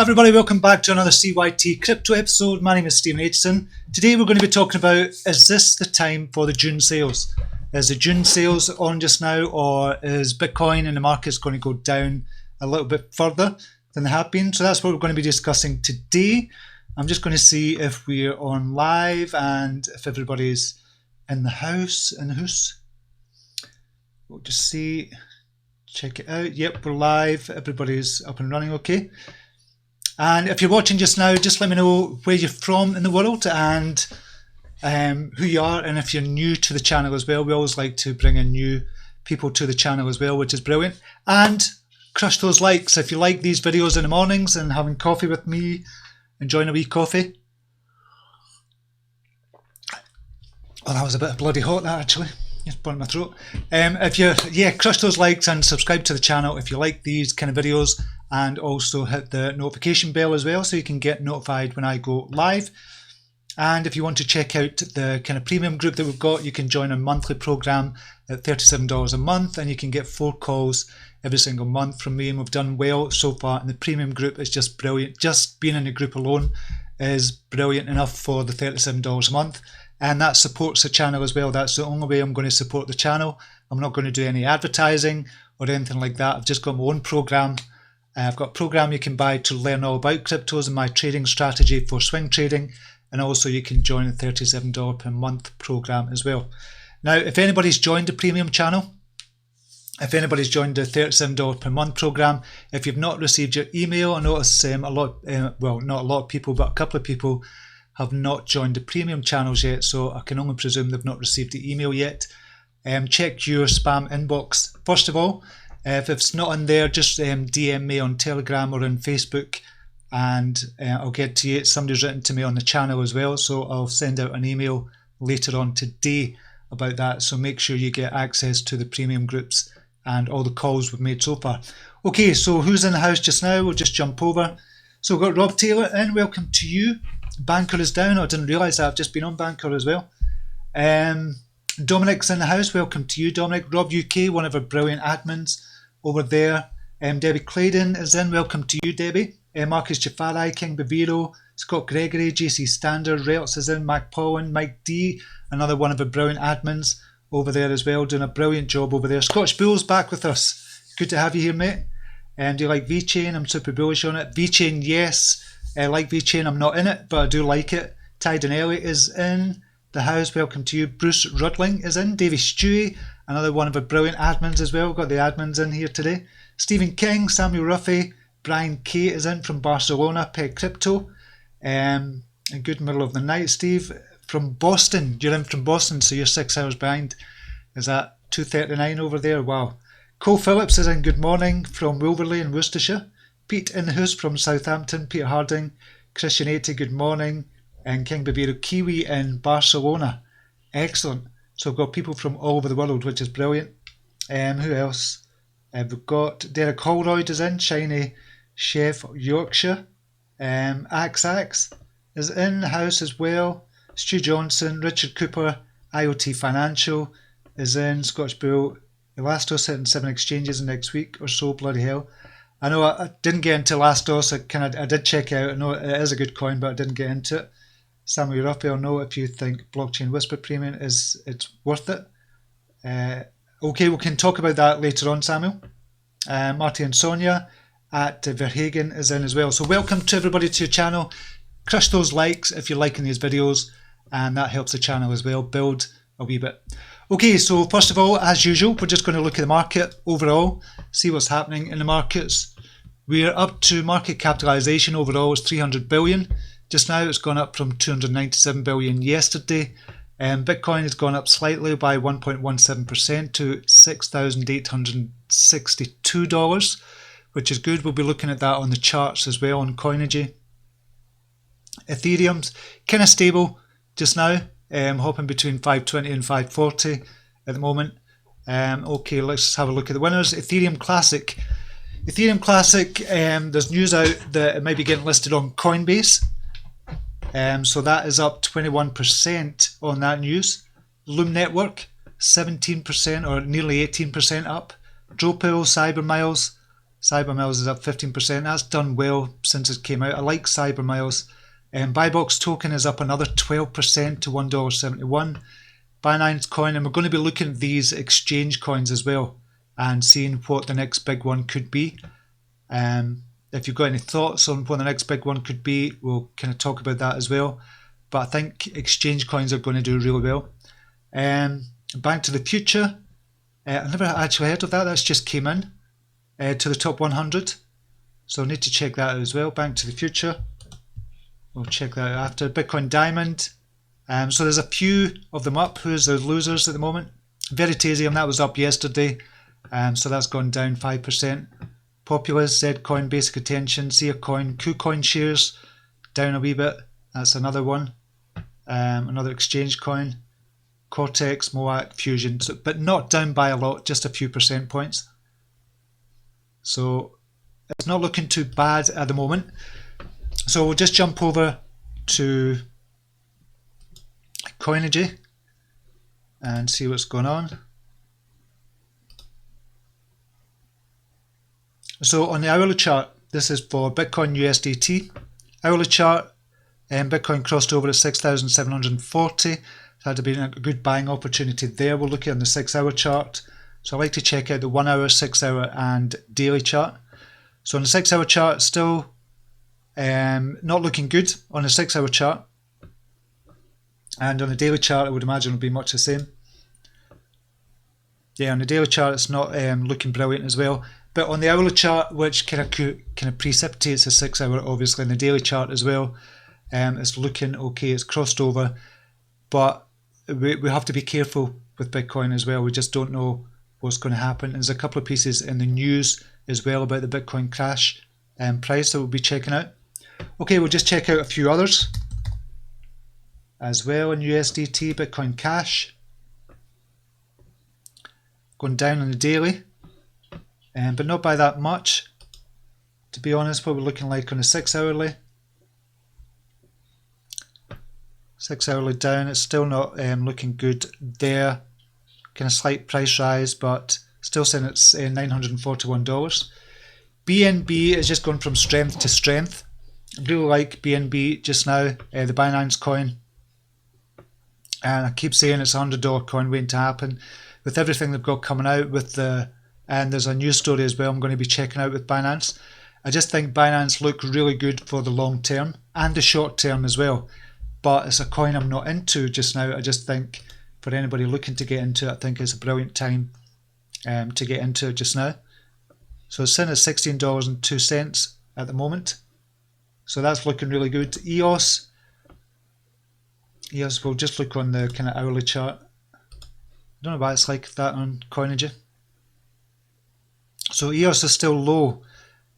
Everybody, welcome back to another CYT-Crypto episode. My name is Stephen Aitchison. Today we're going to be talking about, is this the time for the June sales? Is the June sales on just now, or is Bitcoin in the market going to go down a little bit further than they have been? So that's what we're going to be discussing today. I'm just going to see if we're on live and if everybody's in the house. We'll just see, check it out. Yep, we're live. Everybody's up and running okay. And if you're watching just now, just let me know where you're from in the world and who you are, and if you're new to the channel as well. We always like to bring in new people to the channel as well, which is brilliant. And crush those likes if you like these videos in the mornings and having coffee with me, enjoying a wee coffee. Oh, that was a bit bloody hot, that actually. Just burned my throat. Crush those likes and subscribe to the channel if you like these kind of videos, and also hit the notification bell as well so you can get notified when I go live. And if you want to check out the kind of premium group that we've got, you can join a monthly program at $37 a month, and you can get 4 calls every single month from me, and we've done well so far. And the premium group is just brilliant. Just being in the group alone is brilliant enough for the $37 a month. And that supports the channel as well. That's the only way I'm going to support the channel. I'm not going to do any advertising or anything like that. I've just got my own program. I've got a program you can buy to learn all about cryptos and my trading strategy for swing trading. And also you can join the $37 per month program as well. Now, if anybody's joined the premium channel, if anybody's joined the $37 per month program, if you've not received your email, I notice not a lot of people, but a couple of people have not joined the premium channels yet, so I can only presume they've not received the email yet. Check your spam inbox first of all. If it's not in there, just DM me on Telegram or on Facebook, and I'll get to you. Somebody's written to me on the channel as well, so I'll send out an email later on today about that. So make sure you get access to the premium groups and all the calls we've made so far. Okay, so who's in the house just now? We'll just jump over. So we've got Rob Taylor in. Welcome to you. Banker is down. I didn't realise that. I've just been on Banker as well. Dominic's in the house. Welcome to you, Dominic. Rob UK, one of our brilliant admins over there. Debbie Claydon is in. Welcome to you, Debbie. Marcus Jafari, King Baviro, Scott Gregory, JC Standard, Relts is in. Mac Paulin, Mike D, another one of our brilliant admins over there as well, doing a brilliant job over there. Scotch Bull's back with us. Good to have you here, mate. Do you like VeChain? I'm super bullish on it. VeChain, yes. I like VeChain. I'm not in it, but I do like it. Tyden Elliott is in the house. Welcome to you. Bruce Rudling is in. Davey Stewie, another one of our brilliant admins as well. We've got the admins in here today. Stephen King, Samuel Ruffy, Brian K is in from Barcelona. Peg Crypto. A good middle of the night. Steve from Boston. You're in from Boston, so you're 6 hours behind. Is that 2:39 over there? Wow. Cole Phillips is in. Good morning from Wilverley in Worcestershire. Pete in the house from Southampton. Peter Harding. Christian 80, good morning. And King Baviro Kiwi in Barcelona. Excellent. So we've got people from all over the world, which is brilliant. Who else? We've got Derek Holroyd is in. Shiny Chef Yorkshire. Axe is in the house as well. Stu Johnson. Richard Cooper. IoT Financial is in. Scotch Bull. Elastos hitting 7 exchanges next week or so. Bloody hell. I know I didn't get into Elastos. I did check it out. I know it is a good coin, but I didn't get into it. Samuel Raphael, know if you think Blockchain Whisper Premium it's worth it. Okay, we can talk about that later on, Samuel. Marty and Sonia at Verhagen is in as well. So welcome to everybody to your channel. Crush those likes if you're liking these videos, and that helps the channel as well build a wee bit. Okay, so first of all, as usual, we're just going to look at the market overall, see what's happening in the markets. We're up to market capitalization overall is 300 billion. Just now it's gone up from 297 billion yesterday. Bitcoin has gone up slightly by 1.17% to $6,862, which is good. We'll be looking at that on the charts as well on Coinigy. Ethereum's kind of stable just now. Hopping between 520 and 540 at the moment. Okay, let's have a look at the winners. Ethereum Classic. There's news out that it might be getting listed on Coinbase. So that is up 21% on that news. Loom Network, 17% or nearly 18% up. Dropel, Cybermiles, CyberMiles is up 15%. That's done well since it came out. I like CyberMiles. Buybox token is up another 12% to $1.71. Binance coin, and we're going to be looking at these exchange coins as well and seeing what the next big one could be. If you've got any thoughts on what the next big one could be, we'll kind of talk about that as well. But I think exchange coins are going to do really well. Bank to the Future, I've never actually heard of that. That's just came in to the top 100. So I need to check that out as well. Bank to the Future. We'll check that out after. Bitcoin Diamond. So there's a few of them up. Who's the losers at the moment? Veritasium, that was up yesterday. So that's gone down 5%. Populous, Zcoin, Basic Attention, Seacoin, KuCoin shares down a wee bit. That's another one. Another exchange coin. Cortex, Moat, Fusion, but not down by a lot, just a few percent points. So it's not looking too bad at the moment. So we'll just jump over to Coinigy and see what's going on. So on the hourly chart, this is for Bitcoin USDT. Hourly chart, Bitcoin crossed over at 6,740. Had to be a good buying opportunity there. We'll look at on the 6 hour chart. So I like to check out the 1 hour, 6 hour and daily chart. So on the 6 hour chart, still not looking good on the 6 hour chart. And on the daily chart, I would imagine it'll be much the same. Yeah, on the daily chart, it's not looking brilliant as well. But on the hourly chart, which kind of precipitates the 6 hour, obviously, and the daily chart as well, it's looking okay. It's crossed over, but we have to be careful with Bitcoin as well. We just don't know what's going to happen. There's a couple of pieces in the news as well about the Bitcoin crash price that we'll be checking out. Okay, we'll just check out a few others as well in USDT. Bitcoin Cash going down on the daily, but not by that much, to be honest. What we're looking like on the 6 hourly. 6 hourly down, it's still not looking good there. Kind of slight price rise, but still saying it's $941. BNB is just going from strength to strength. I really like BNB just now, the Binance coin. And I keep saying it's a $100 coin waiting to happen. With everything they've got coming out, and there's a news story as well I'm going to be checking out with Binance. I just think Binance look really good for the long term and the short term as well. But it's a coin I'm not into just now. I just think for anybody looking to get into it, I think it's a brilliant time to get into it just now. So it's in at $16.02 at the moment. So that's looking really good. EOS, we'll just look on the kind of hourly chart. I don't know why it's like that on Coinigy. So EOS is still low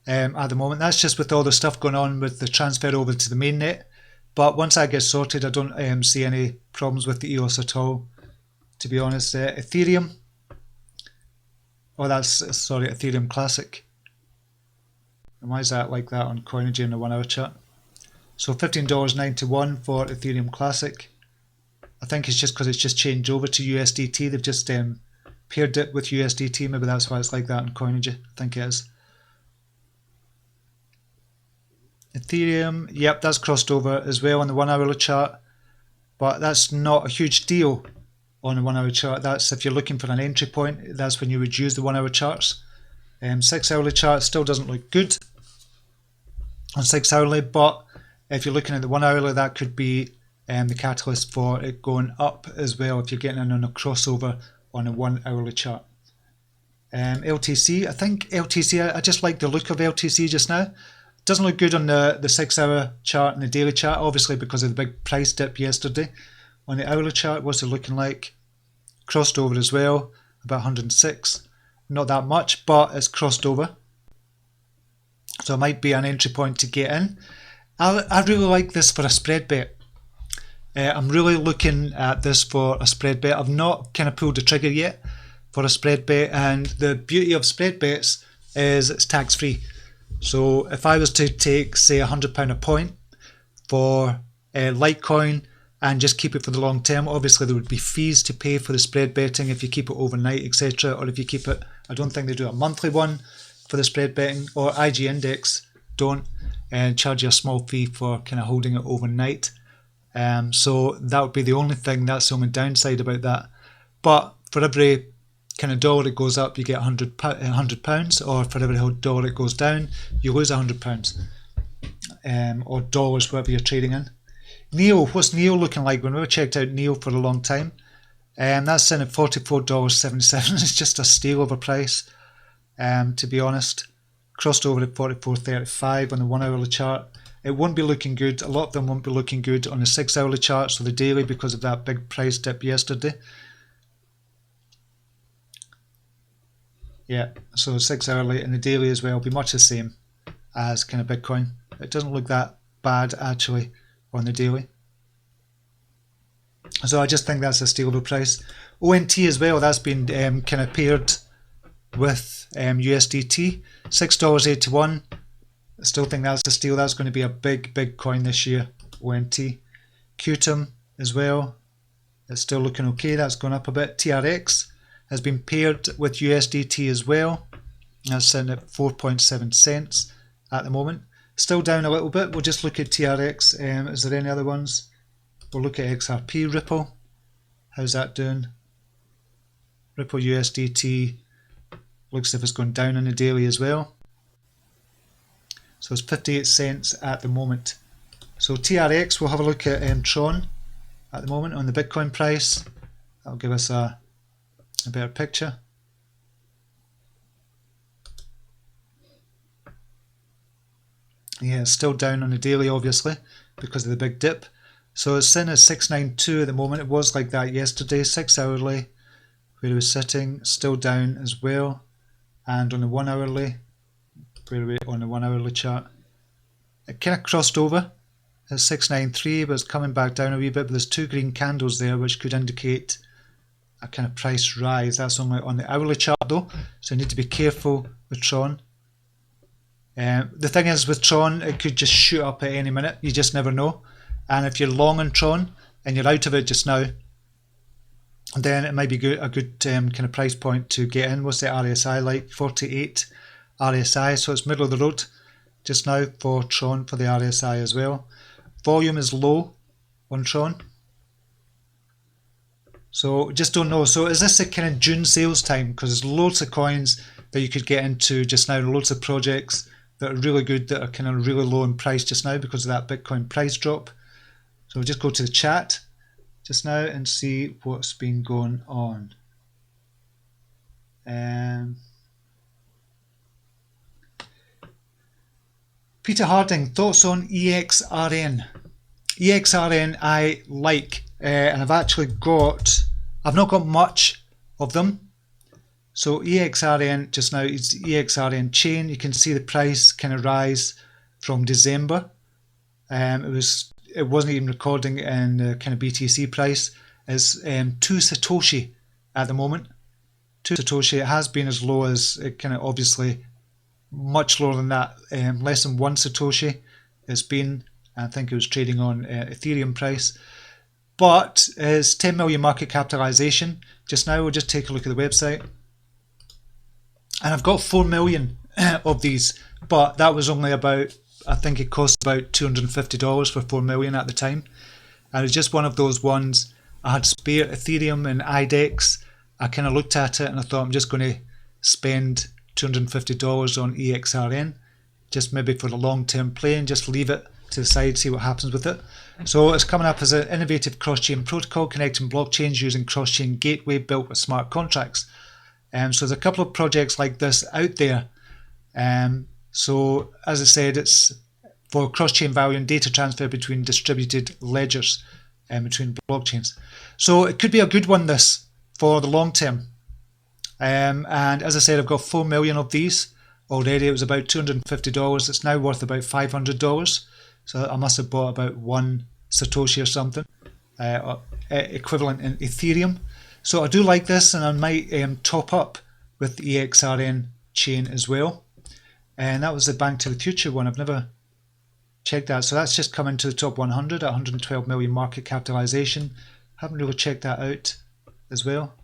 at the moment. That's just with all the stuff going on with the transfer over to the mainnet. But once that gets sorted, I don't see any problems with the EOS at all, to be honest. Ethereum. Oh, Ethereum Classic. And why is that like that on Coinigy in the 1 hour chart? So $15.91 for Ethereum Classic. I think it's just because it's just changed over to USDT. They've just paired it with USDT. Maybe that's why it's like that on Coinigy. I think it is. Ethereum, yep, that's crossed over as well on the 1 hourly chart, but that's not a huge deal on the 1 hour chart. That's if you're looking for an entry point, that's when you would use the 1 hour charts. 6 hourly chart still doesn't look good on 6 hourly, but if you're looking at the 1 hourly, that could be the catalyst for it going up as well if you're getting in on a crossover on a 1 hourly chart. LTC, I think LTC, I just like the look of LTC just now. Doesn't look good on the 6 hour chart and the daily chart, obviously because of the big price dip yesterday. On the hourly chart, what's it looking like? Crossed over as well, about 106. Not that much, but it's crossed over. So it might be an entry point to get in. I really like this for a spread bet. I'm really looking at this for a spread bet. I've not kind of pulled the trigger yet for a spread bet, and the beauty of spread bets is it's tax free. So if I was to take, say, £100 a point for Litecoin and just keep it for the long term, obviously there would be fees to pay for the spread betting if you keep it overnight, etc. Or if you keep it, I don't think they do a monthly one for the spread betting, or IG Index don't, and charge you a small fee for kind of holding it overnight. So that would be the only thing. That's the only downside about that. But for every kind of dollar it goes up, you get £100, or for every dollar it goes down, you lose £100, or dollars, whatever you're trading in. NEO, what's NEO looking like? We've never checked out NEO for a long time. That's in at $44.77. It's just a steal of a price, to be honest. Crossed over at $44.35 on the 1 hourly chart. It won't be looking good. A lot of them won't be looking good on the 6 hourly chart, so the daily, because of that big price dip yesterday. Yeah, so 6 hourly and the daily as well will be much the same as kind of Bitcoin. It doesn't look that bad actually on the daily. So I just think that's a stealable price. ONT as well, that's been kind of paired with USDT, $6.81. I still think that's a steal. That's going to be a big coin this year, ONT. QTIM as well, it's still looking okay. That's gone up a bit. TRX has been paired with USDT as well. That's sitting at 4.7 cents at the moment. Still down a little bit. We'll just look at TRX. Is there any other ones? We'll look at XRP, Ripple. How's that doing? Ripple USDT looks as if it's gone down on the daily as well. So it's 58 cents at the moment. So TRX, we'll have a look at Tron at the moment on the Bitcoin price. That'll give us a better picture. Yeah, it's still down on the daily, obviously, because of the big dip. So it's sitting at 692 at the moment. It was like that yesterday. 6 hourly, where it was sitting, still down as well. And on the 1 hourly, where are we on the 1 hourly chart? It kind of crossed over at 693, but it's coming back down a wee bit. But there's two green candles there, which could indicate a kind of price rise. That's only on the hourly chart though, so you need to be careful with Tron. The thing is with Tron, it could just shoot up at any minute. You just never know. And if you're long on Tron and you're out of it just now, then it might be a good kind of price point to get in. What's the RSI like? 48 RSI, so it's middle of the road just now for Tron for the RSI as well. Volume is low on Tron. So just don't know. So is this a kind of June sales time? Because there's loads of coins that you could get into just now, loads of projects that are really good, that are kind of really low in price just now because of that Bitcoin price drop. So we'll just go to the chat just now and see what's been going on. Peter Harding, thoughts on EXRN? EXRN I like, and I've not got much of them. So EXRN just now is EXRN chain. You can see the price kind of rise from December. It wasn't even recording in the kind of BTC price. It's 2 Satoshi at the moment. 2 Satoshi. It has been as low as kind of obviously much lower than that. Less than 1 Satoshi. It's been. I think it was trading on Ethereum price. But it's 10 million market capitalization. Just now, we'll just take a look at the website. And I've got 4 million of these, but that was only about, I think it cost about $250 for 4 million at the time. And it's just one of those ones. I had spare Ethereum and IDEX. I kind of looked at it and I thought I'm just going to spend $250 on EXRN, just maybe for the long-term play, and just leave it to the side, see what happens with it. So it's coming up as an innovative cross-chain protocol connecting blockchains using cross-chain gateway built with smart contracts. So there's a couple of projects like this out there. So as I said, it's for cross-chain value and data transfer between distributed ledgers between blockchains. So it could be a good one, this, for the long term. And as I said, I've got 4 million of these already. It was about $250. It's now worth about $500. So I must have bought about 1 Satoshi or something, equivalent in Ethereum. So I do like this, and I might top up with the EXRN chain as well. And that was the Bank to the Future one. I've never checked that. So that's just come into the top 100 at 112 million market capitalization. Haven't really checked that out as well.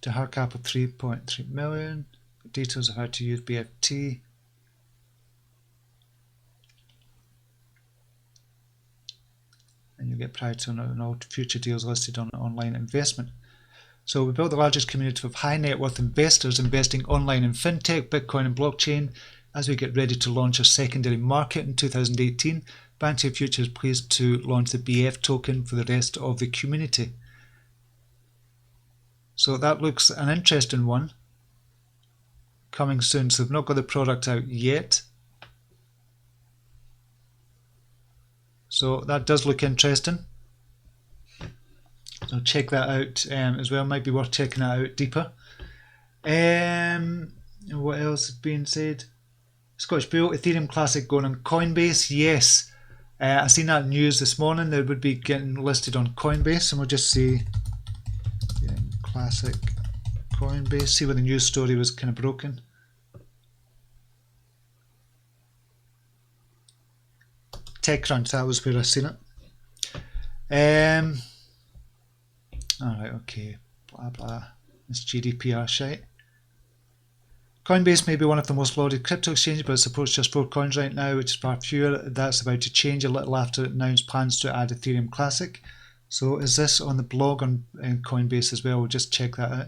To hard cap of 3.3 million. details of how to use BFT. And you get priority on all future deals listed on online investment. So we built the largest community of high net worth investors investing online in fintech, Bitcoin and blockchain. As we get ready to launch a secondary market in 2018, Bounty Future is pleased to launch the BF token for the rest of the community. So that looks an interesting one. Coming soon. So they've not got the product out yet. So that does look interesting. So check that out as well. Might be worth checking that out deeper. What else is being said? Scottish Bull, Ethereum Classic going on Coinbase. Yes, I seen that news this morning. They would be getting listed on Coinbase, and we'll just see Classic Coinbase. See where the news story was kind of broken. TechCrunch, that was where I seen it. Alright, okay. Blah blah. This GDPR shite. Coinbase may be one of the most lauded crypto exchanges, but it supports just 4 coins right now, which is far fewer. That's about to change a little after it announced plans to add Ethereum Classic. So is this on the blog on Coinbase as well? We'll just check that out.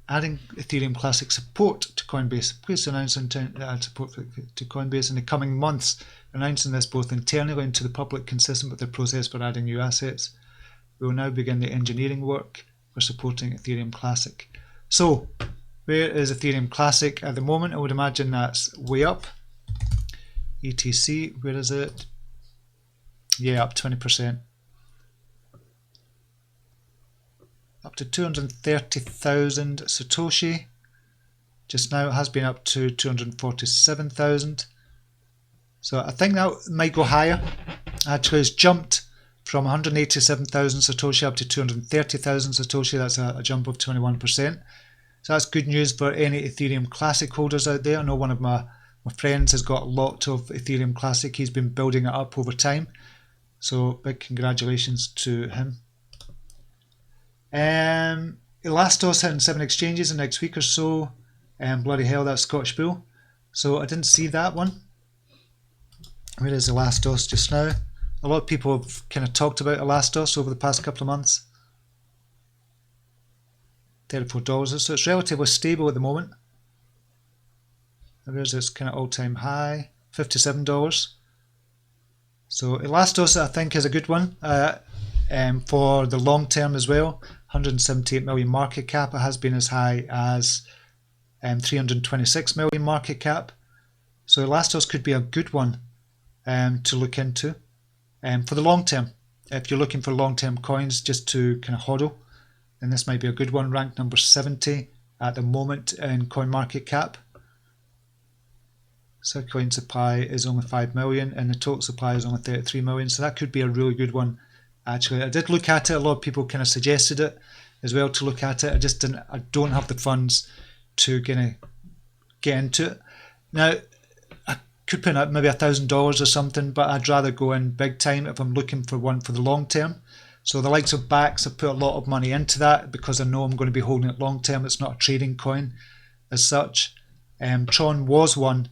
Adding Ethereum Classic support to Coinbase. Please announce intent to add support to Coinbase in the coming months, announcing this both internally and to the public, consistent with their process for adding new assets. We will now begin the engineering work for supporting Ethereum Classic. So, where is Ethereum Classic at the moment? I would imagine that's way up. ETC, where is it? Yeah, up 20%. Up to 230,000 Satoshi. Just now it has been up to 247,000. So I think that might go higher. Actually, it's jumped from 187,000 Satoshi up to 230,000 Satoshi. That's a jump of 21%. So that's good news for any Ethereum Classic holders out there. I know one of my friends has got a lot of Ethereum Classic. He's been building it up over time. So big congratulations to him. Elastos hitting 7 exchanges in the next week or so. Bloody hell, that's Scottish Bull. So I didn't see that one. Where is Elastos just now? A lot of people have kind of talked about Elastos over the past couple of months. $34, so it's relatively stable at the moment. There's this kind of all-time high, $57. So Elastos, I think, is a good one for the long term as well. 178 million market cap. It has been as high as 326 million market cap. So Elastos could be a good one to look into for the long term. If you're looking for long-term coins just to kind of hodl, then this might be a good one. Ranked number 70 at the moment in CoinMarketCap. Circulating supply is only 5 million and the total supply is only 33 million. So that could be a really good one. Actually, I did look at it. A lot of people kind of suggested it as well to look at it. I don't have the funds to kind of get into it. Now, I could put up maybe $1,000 or something, but I'd rather go in big time if I'm looking for one for the long term. So the likes of BACS, I've put a lot of money into that because I know I'm going to be holding it long term. It's not a trading coin as such. Tron was one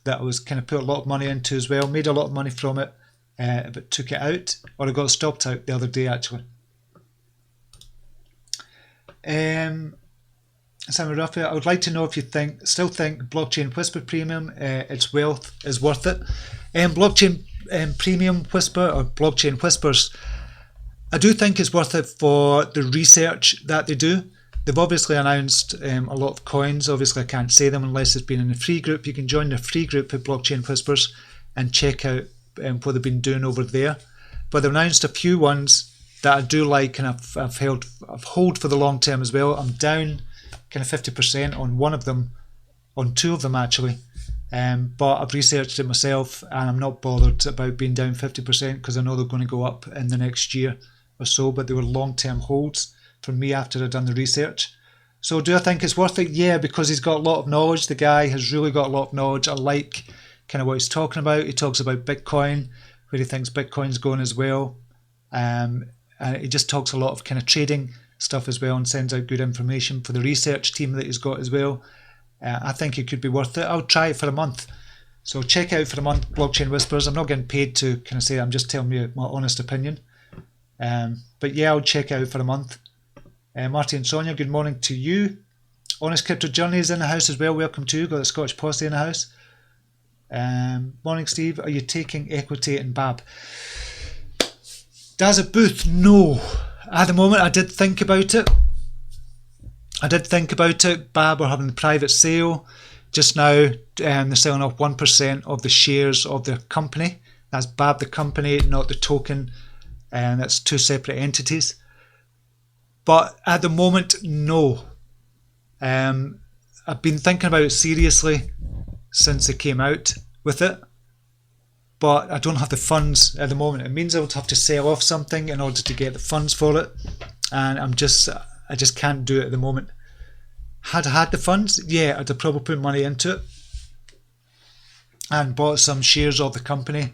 that I was kind of put a lot of money into as well. Made a lot of money from it, but took it out, or I got stopped out the other day actually. Simon Raphael, I would like to know if you still think Blockchain Whisper Premium its wealth is worth it. Blockchain Premium Whisper or Blockchain Whispers, I do think it's worth it for the research that they do. They've obviously announced a lot of coins. Obviously I can't say them unless it's been in the free group. You can join the free group at Blockchain Whispers and check out what they've been doing over there. But they've announced a few ones that I do like and I've hold for the long term as well. I'm down kind of 50% on one of them, on 2 of them actually. But I've researched it myself and I'm not bothered about being down 50% because I know they're going to go up in the next year or so, but they were long-term holds for me after I'd done the research. So do I think it's worth it? Yeah, because he's got a lot of knowledge. The guy has really got a lot of knowledge. I like kind of what he's talking about. He talks about Bitcoin, where he thinks Bitcoin's going as well. And he just talks a lot of kind of trading stuff as well and sends out good information for the research team that he's got as well. I think it could be worth it. I'll try it for a month. So check out for a month Blockchain Whispers. I'm not getting paid to kind of say, I'm just telling you my honest opinion. But yeah, I'll check it out for a month. Marty and Sonia, good morning to you. Honest Crypto Journey is in the house as well. Welcome to you. Got the Scottish Posse in the house. Morning, Steve. Are you taking equity in BABB? Does a booth? No. At the moment, I did think about it. BABB are having the private sale. Just now, they're selling off 1% of the shares of the company. That's BABB, the company, not the token. And that's two separate entities. But at the moment, no. I've been thinking about it seriously since it came out with it. But I don't have the funds at the moment. It means I would have to sell off something in order to get the funds for it. And I just can't do it at the moment. Had I had the funds, yeah, I'd have probably put money into it and bought some shares of the company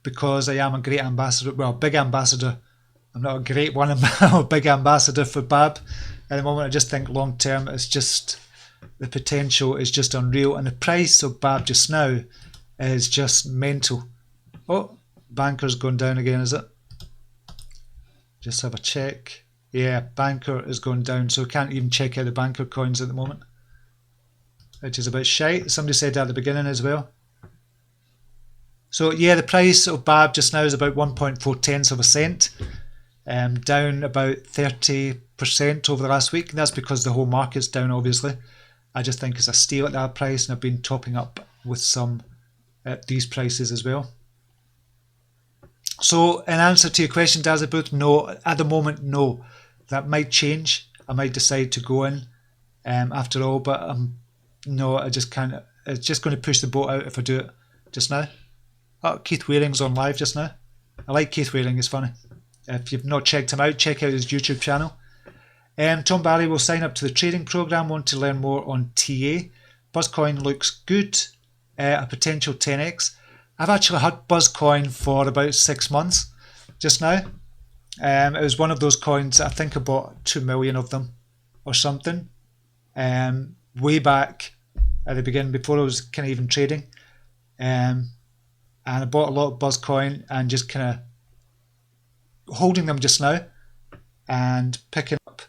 because I am a great ambassador, well, big ambassador. I'm not a great one, I'm a big ambassador for BABB. At the moment, I just think long term, it's just, the potential is just unreal. And the price of BABB just now is just mental. Oh, Banker's going down again, is it? Just have a check. Yeah, Banker is going down, so can't even check out the Banker coins at the moment, which is a bit shite. Somebody said that at the beginning as well. So yeah, the price of BABB just now is about 1.4 of a cent, down about 30% over the last week. That's because the whole market's down, obviously. I just think it's a steal at that price, and I've been topping up with some at these prices as well. So in answer to your question, does it booth? No, at the moment, no. That might change. I might decide to go in after all, but no, I just can't. It's just going to push the boat out if I do it just now. Oh, Keith Waring's on live just now. I like Keith Waring, it's funny. If you've not checked him out, check out his YouTube channel. Tom Barry will sign up to the trading program, want to learn more on TA. Buzzcoin looks good, a potential 10x. I've actually had Buzzcoin for about 6 months just now. It was one of those coins, I think I bought 2 million of them or something way back at the beginning before I was kind of even trading. And I bought a lot of Buzzcoin and just kind of holding them just now and picking up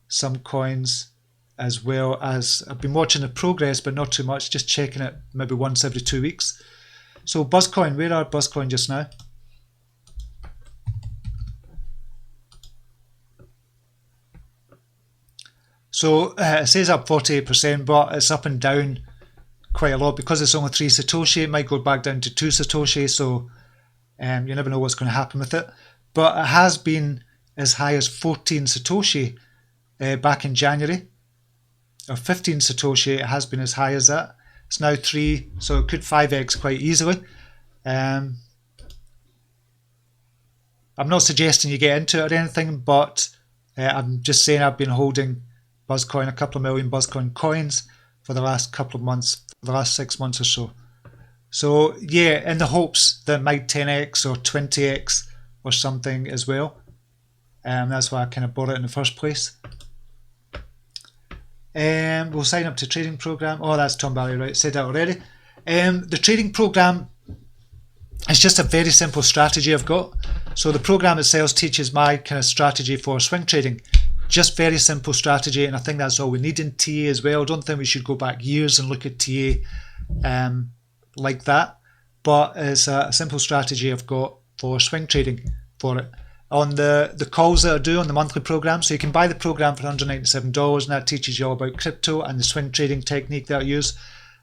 some coins as well as I've been watching the progress, but not too much, just checking it maybe once every 2 weeks. So Buzzcoin, where are Buzzcoin just now? So it says up 48%, but it's up and down quite a lot because it's only 3 Satoshi. It might go back down to 2 Satoshi, so you never know what's going to happen with it. But it has been as high as 14 Satoshi back in January, or 15 Satoshi. It has been as high as that. It's now 3, so it could 5x quite easily. I'm not suggesting you get into it or anything, but I'm just saying I've been holding Buzzcoin, a couple of million Buzzcoin coins for the last couple of months, the last 6 months or so. So yeah, in the hopes that it might 10x or 20x or something as well. That's why I kind of bought it in the first place. We'll sign up to trading program. Oh, that's Tom Barry, right? Said that already. The trading program is just a very simple strategy I've got. So the program itself teaches my kind of strategy for swing trading. Just very simple strategy, and I think that's all we need in TA as well. I don't think we should go back years and look at TA like that. But it's a simple strategy I've got for swing trading for it. On the calls that I do on the monthly program, so you can buy the program for $197, and that teaches you all about crypto and the swing trading technique that I use.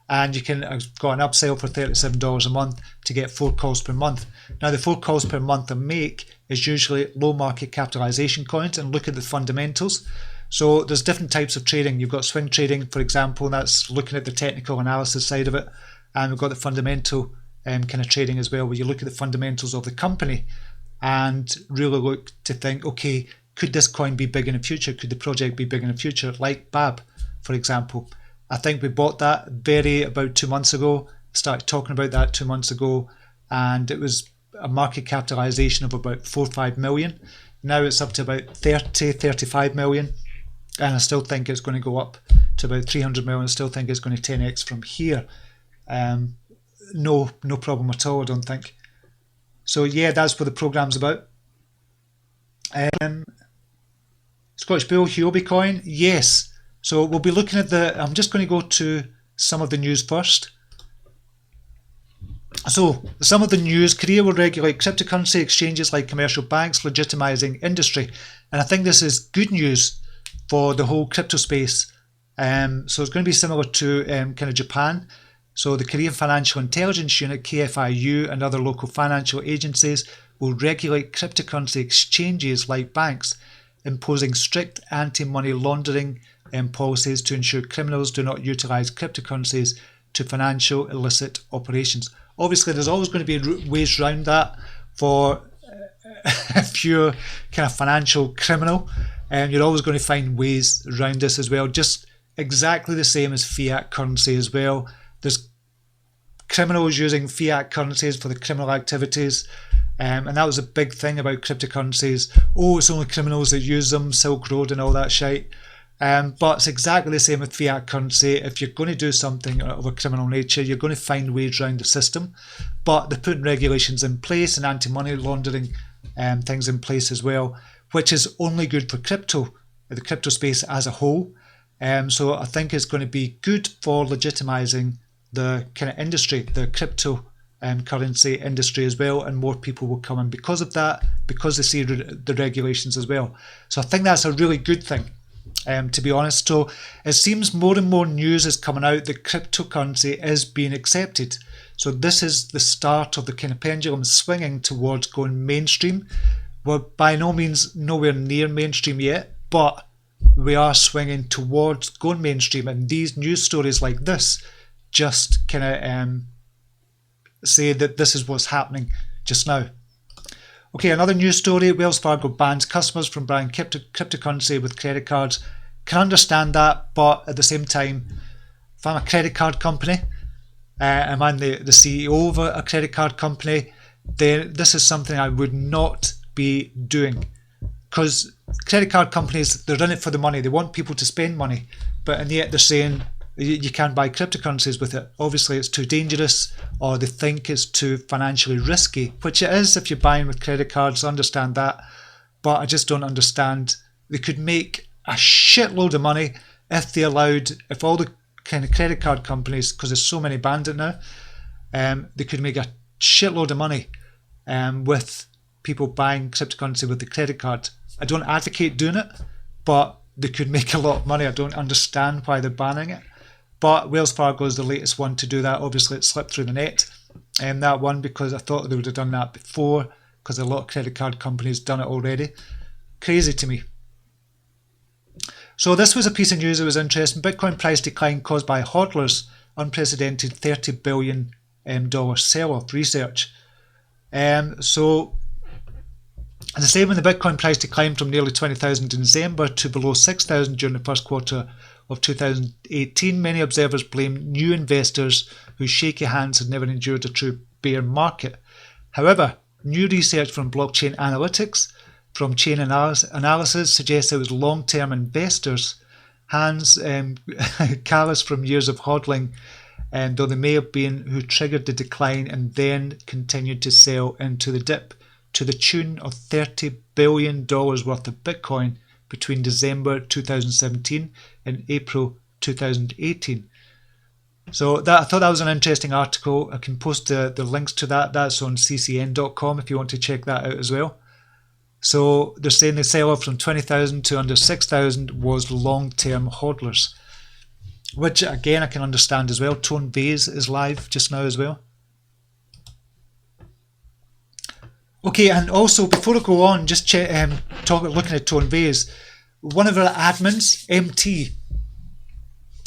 And you can, I've got an upsell for $37 a month to get 4 calls per month. Now the 4 calls per month I make is usually low market capitalization coins, and look at the fundamentals. So there's different types of trading. You've got swing trading, for example, and that's looking at the technical analysis side of it. And we've got the fundamental kind of trading as well, where you look at the fundamentals of the company and really look to think, okay, could this coin be big in the future? Could the project be big in the future? Like BABB, for example. I think we bought that about 2 months ago, started talking about that 2 months ago, and it was a market capitalization of about 4 or 5 million. Now it's up to about 35 million, and I still think it's going to go up to about 300 million. I still think it's going to 10x from here. No problem at all, I don't think. So yeah, that's what the program's about. Scottish Bull, Huobi coin, yes. So we'll be looking at I'm just going to go to some of the news first. So some of the news: Korea will regulate cryptocurrency exchanges like commercial banks, legitimising industry. And I think this is good news for the whole crypto space. So it's going to be similar to kind of Japan. So the Korean Financial Intelligence Unit, KFIU, and other local financial agencies will regulate cryptocurrency exchanges like banks, imposing strict anti-money laundering policies to ensure criminals do not utilise cryptocurrencies to financial illicit operations. Obviously, there's always going to be ways around that for if you're kind of financial criminal, and you're always going to find ways around this as well, just exactly the same as fiat currency as well. There's criminals using fiat currencies for the criminal activities, and that was a big thing about cryptocurrencies. Oh, it's only criminals that use them, Silk Road and all that shite. But it's exactly the same with fiat currency. If you're going to do something of a criminal nature, you're going to find ways around the system. But they're putting regulations in place and anti-money laundering things in place as well, which is only good for crypto, the crypto space as a whole. So I think it's going to be good for legitimising the kind of industry, the crypto currency industry as well, and more people will come in because of that, because they see the regulations as well. So I think that's a really good thing. To be honest. So it seems more and more news is coming out that cryptocurrency is being accepted. So this is the start of the kind of pendulum swinging towards going mainstream. We're by no means nowhere near mainstream yet, but we are swinging towards going mainstream, and these news stories like this just kind of say that this is what's happening just now. Okay, another news story: Wells Fargo bans customers from buying cryptocurrency with credit cards. Can understand that, but at the same time, if I'm a credit card company, and I'm the CEO of a credit card company, then this is something I would not be doing. Because credit card companies, they're in it for the money. They want people to spend money, and yet they're saying you can't buy cryptocurrencies with it. Obviously, it's too dangerous, or they think it's too financially risky, which it is if you're buying with credit cards. I understand that, but I just don't understand. They could make a shitload of money if they allowed, if all the kind of credit card companies, because there's so many banned it now, they could make a shitload of money with people buying cryptocurrency with the credit card. I don't advocate doing it, but they could make a lot of money. I don't understand why they're banning it. But Wells Fargo is the latest one to do that. Obviously, it slipped through the net, that one, because I thought they would have done that before, because a lot of credit card companies done it already. Crazy to me. So this was a piece of news that was interesting. Bitcoin price decline caused by hodlers, unprecedented $30 billion sell-off research. So the same when the Bitcoin price declined from nearly 20,000 in December to below 6,000 during the first quarter of 2018, many observers blame new investors whose shaky hands had never endured a true bear market. However, new research from blockchain analytics from chain analysis suggests it was long-term investors, hands callous from years of hodling, though they may have been, who triggered the decline and then continued to sell into the dip to the tune of $30 billion worth of Bitcoin between December 2017 and April 2018. So I thought that was an interesting article. I can post the links to that. That's on ccn.com if you want to check that out as well. So they're saying the sell-off from 20,000 to under 6,000 was long-term hodlers, which again I can understand as well. Tone Vase is live just now as well. Okay, and also before I go on, just looking at Tone Vase, one of our admins, MT,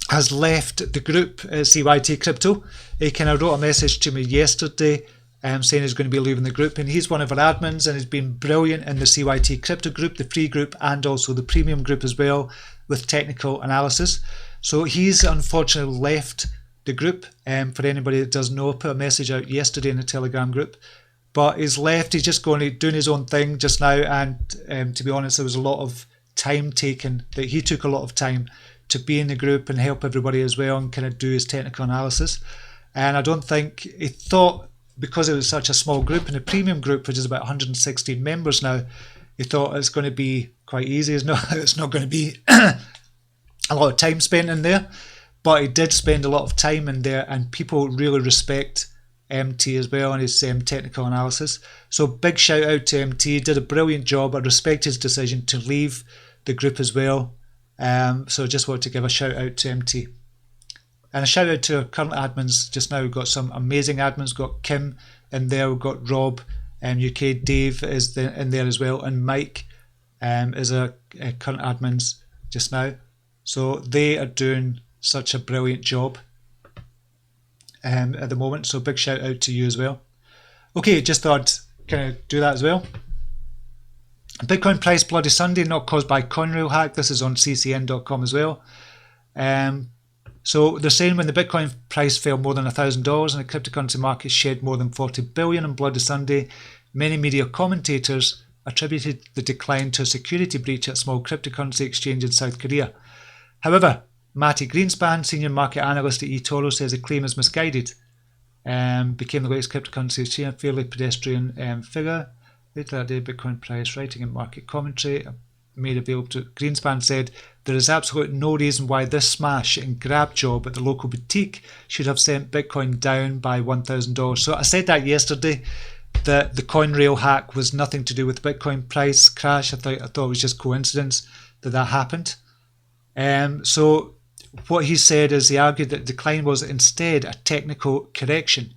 has left the group CYT-Crypto. He kind of wrote a message to me yesterday saying he's going to be leaving the group, and he's one of our admins and has been brilliant in the CYT-Crypto group, the free group, and also the premium group as well, with technical analysis. So he's unfortunately left the group. For anybody that doesn't know, I put a message out yesterday in the Telegram group, but he's left. He's just doing his own thing just now, and to be honest, there was a lot of time taken, that he took a lot of time to be in the group and help everybody as well and kind of do his technical analysis. And I don't think he thought, because it was such a small group, and a premium group, which is about 116 members now, he thought it's going to be quite easy. It's not going to be a lot of time spent in there, but he did spend a lot of time in there, and people really respect MT as well and his technical analysis. So big shout out to MT, he did a brilliant job. I respect his decision to leave the group as well. So just wanted to give a shout out to MT. And a shout out to our current admins just now. We've got some amazing admins. We've got Kim in there, we've got Rob, UK, Dave is in there as well, and Mike is our current admins just now. So they are doing such a brilliant job at the moment. So big shout out to you as well. Okay, just thought I'd kind of do that as well. Bitcoin price Bloody Sunday, not caused by CoinRail hack. This is on ccn.com as well. So they're saying when the Bitcoin price fell more than $1,000 and the cryptocurrency market shed more than 40 billion on Bloody Sunday, many media commentators attributed the decline to a security breach at a small cryptocurrency exchange in South Korea. However, Matty Greenspan, senior market analyst at eToro, says the claim is misguided. Became the latest cryptocurrency exchange, a fairly pedestrian figure. Later that day, Bitcoin price, writing in market commentary made available to Greenspan, said there is absolutely no reason why this smash and grab job at the local boutique should have sent Bitcoin down by $1,000. So I said that yesterday, that the CoinRail hack was nothing to do with the Bitcoin price crash. I thought it was just coincidence that happened. So what he said is, he argued that the decline was instead a technical correction,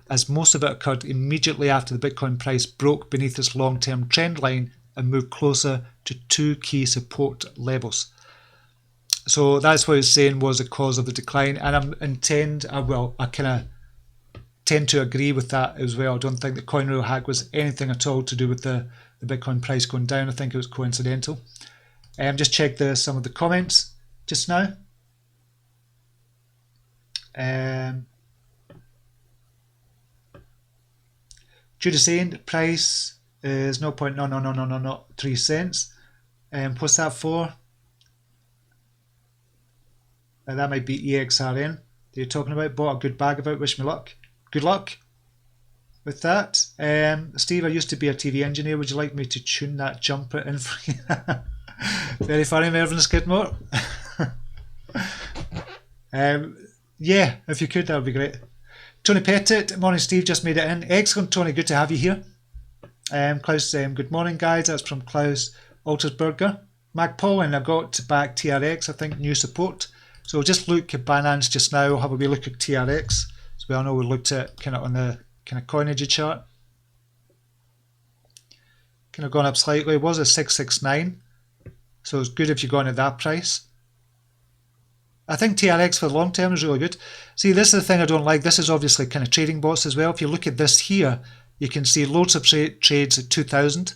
as most of it occurred immediately after the Bitcoin price broke beneath its long-term trend line and moved closer to two key support levels. So that's what he's saying was the cause of the decline, and I kind of tend to agree with that as well. I don't think the CoinRail hack was anything at all to do with the Bitcoin price going down. I think it was coincidental. Just check some of the comments just now. Judy saying the price is 0.00003 cents. What's that for? That might be EXRN that you're talking about. Bought a good bag of it. Wish me luck. Good luck with that. Steve, I used to be a TV engineer. Would you like me to tune that jumper in for you? Very funny, Mervyn Skidmore. Yeah, if you could, that would be great. Tony Pettit, morning Steve, just made it in. Excellent, Tony, good to have you here. Klaus, good morning guys, that's from Klaus Altersberger. Mac Paulin, I got back TRX, I think new support. So just look at Binance just now, we'll have a wee look at TRX. So we all know we looked at kind of on the kind of coinage chart. Kind of gone up slightly, it was a 669. So it's good if you go in at that price. I think TRX for the long term is really good. See, this is the thing I don't like. This is obviously kind of trading bots as well. If you look at this here, you can see loads of trades at 2,000.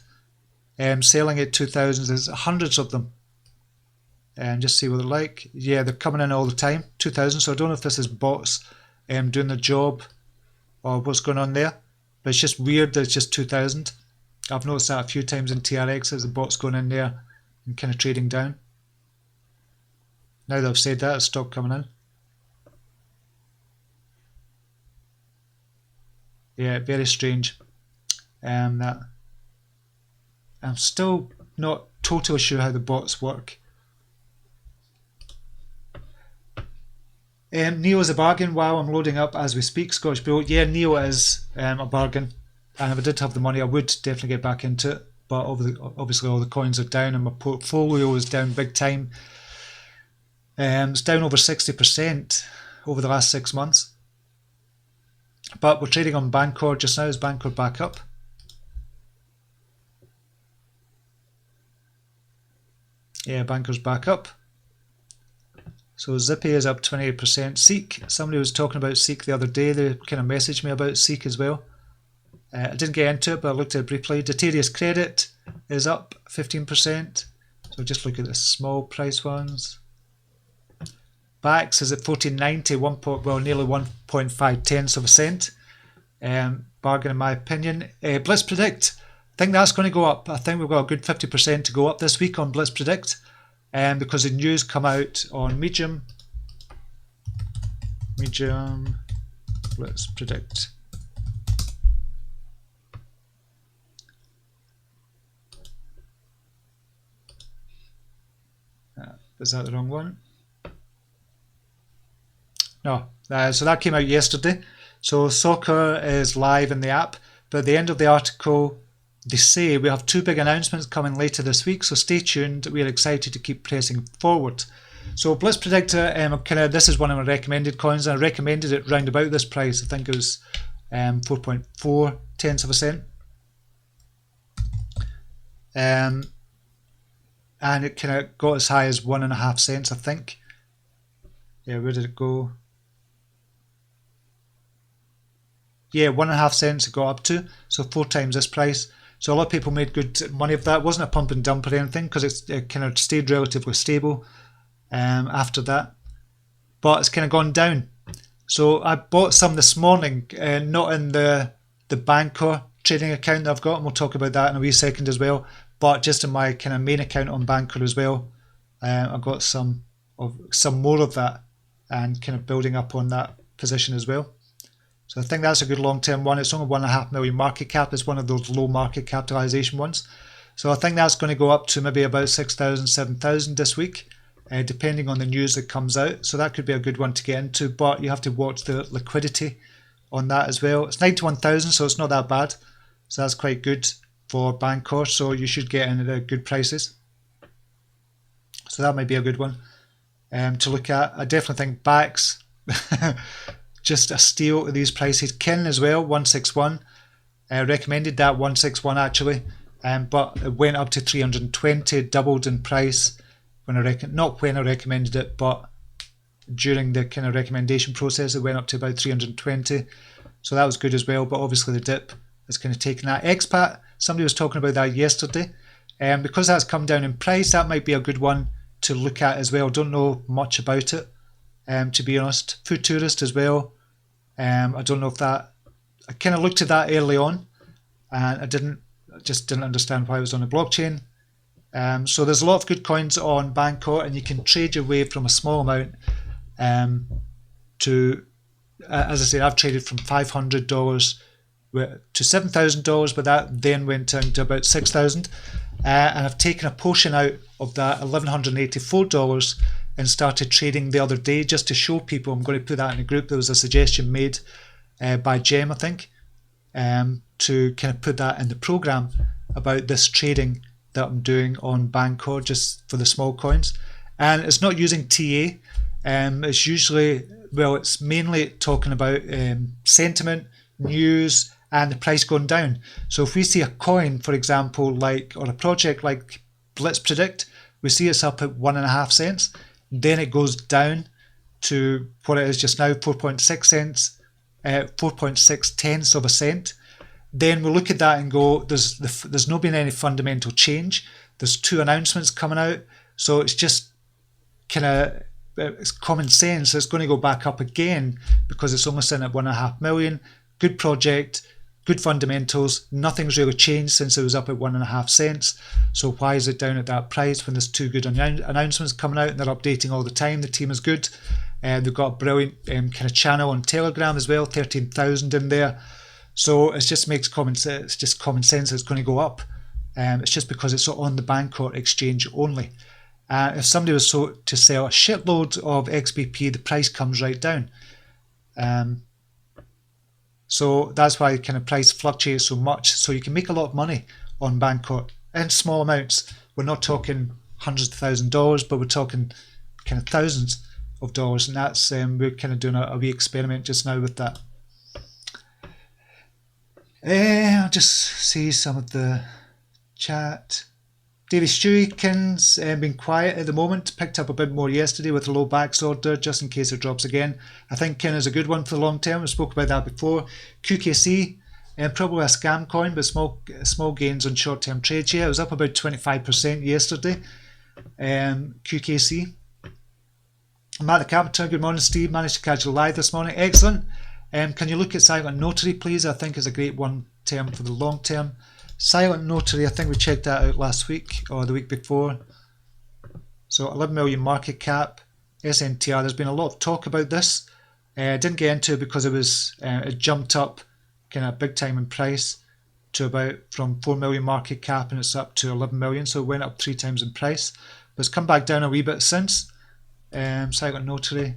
Selling at 2,000, there's hundreds of them. And just see what they're like. Yeah, they're coming in all the time, 2,000. So I don't know if this is bots doing their job or what's going on there. But it's just weird that it's just 2,000. I've noticed that a few times in TRX as the bots going in there and kind of trading down. Now that I've said that, it's stopped coming in. Yeah, very strange. That I'm still not totally sure how the bots work. Neo is a bargain. Wow, I'm loading up as we speak. Scottish Bull. Yeah, Neo is a bargain. And if I did have the money, I would definitely get back into it. But obviously all the coins are down and my portfolio is down big time. It's down over 60% over the last 6 months. But we're trading on Bancor just now. Is Bancor back up? Yeah, Bancor's back up. So Zippy is up 28%. Seek, somebody was talking about Seek the other day. They kind of messaged me about Seek as well. I didn't get into it, but I looked at it briefly. Daterius Credit is up 15%. So just look at the small price ones. Bax is at 14.90, nearly 1.5 tenths of a cent. bargain in my opinion. Blitz Predict, I think that's going to go up. I think we've got a good 50% to go up this week on Blitz Predict, because the news come out on Medium Blitz Predict. Is that the wrong one? No, so that came out yesterday. So soccer is live in the app, but at the end of the article they say we have 2 big announcements coming later this week, so stay tuned. We're excited to keep pressing forward. So Blitz Predictor, this is one of my recommended coins. I recommended it round about this price. I think it was 4.4 tenths of a cent. And it kind of got as high as 1.5 cents, I think. Yeah, where did it go? Yeah, 1.5 cents it got up to, so 4 times this price. So a lot of people made good money of that. It wasn't a pump and dump or anything, because it kind of stayed relatively stable after that. But it's kind of gone down. So I bought some this morning, not in the Bancor trading account that I've got, and we'll talk about that in a wee second as well. But just in my kind of main account on Bancor as well, I got some more of that, and kind of building up on that position as well. So I think that's a good long-term one. It's only 1.5 million market cap. It's one of those low market capitalization ones. So I think that's going to go up to maybe about 6,000, 7,000 this week, depending on the news that comes out. So that could be a good one to get into, but you have to watch the liquidity on that as well. It's 91,000, so it's not that bad. So that's quite good for Bancor. So you should get in at good prices. So that might be a good one to look at. I definitely think BACS. Just a steal at these prices. Kin as well, 161. Recommended that 161 actually, but it went up to 320, doubled in price when not when I recommended it, but during the kind of recommendation process, it went up to about 320. So that was good as well. But obviously the dip has kind of taken that. Expat, somebody was talking about that yesterday, and because that's come down in price, that might be a good one to look at as well. Don't know much about it. To be honest, Food Tourist as well. I don't know if that. I kind of looked at that early on, and I just didn't understand why it was on the blockchain. So there's a lot of good coins on Bancor, and you can trade your way from a small amount to, as I said, I've traded from $500 to $7,000, but that then went down to about $6,000, and I've taken a portion out of that $1,184. And started trading the other day just to show people. I'm going to put that in a group. There was a suggestion made by Jem, I think, to kind of put that in the program about this trading that I'm doing on Bancor just for the small coins. And it's not using TA. It's usually, well, it's mainly talking about sentiment, news, and the price going down. So if we see a coin, for example, or a project like Blitz Predict, we see it's up at 1.5 cents. Then it goes down to what it is just now, 4.6 cents, 4.6 tenths of a cent. Then we look at that and go, there's not been any fundamental change. There's 2 announcements coming out, so it's just kind of it's common sense. It's going to go back up again because it's almost in at 1.5 million. Good project, good fundamentals. Nothing's really changed since it was up at 1.5 cents. So why is it down at that price when there's 2 good announcements coming out and they're updating all the time? The team is good. They've got a brilliant kind of channel on Telegram as well, 13,000 in there. So it just makes common sense. It's just common sense it's going to go up. It's just because it's on the Bancor exchange only. If somebody was to sell a shitload of XBP, the price comes right down. So that's why kind of price fluctuates so much. So you can make a lot of money on Bancor in small amounts. We're not talking hundreds of $1,000s, but we're talking kind of thousands of dollars. And that's we're kind of doing a wee experiment just now with that. I'll just see some of the chat. Davey Stewikins been quiet at the moment, picked up a bit more yesterday with a low backs order just in case it drops again. I think Kin is a good one for the long term. We spoke about that before. QKC, probably a scam coin, but small gains on short term trades here. It was up about 25% yesterday. QKC. Matt the Captain, good morning Steve. Managed to catch you live this morning. Excellent. Can you look at silent notary, please? I think is a great one term for the long term. Silent notary, I think we checked that out last week or the week before. So 11 million market cap, SNTR. There's been a lot of talk about this. I didn't get into it because it jumped up kind of big time in price to about from 4 million market cap, and it's up to 11 million. So it went up 3 times in price, but it's come back down a wee bit since. Silent notary.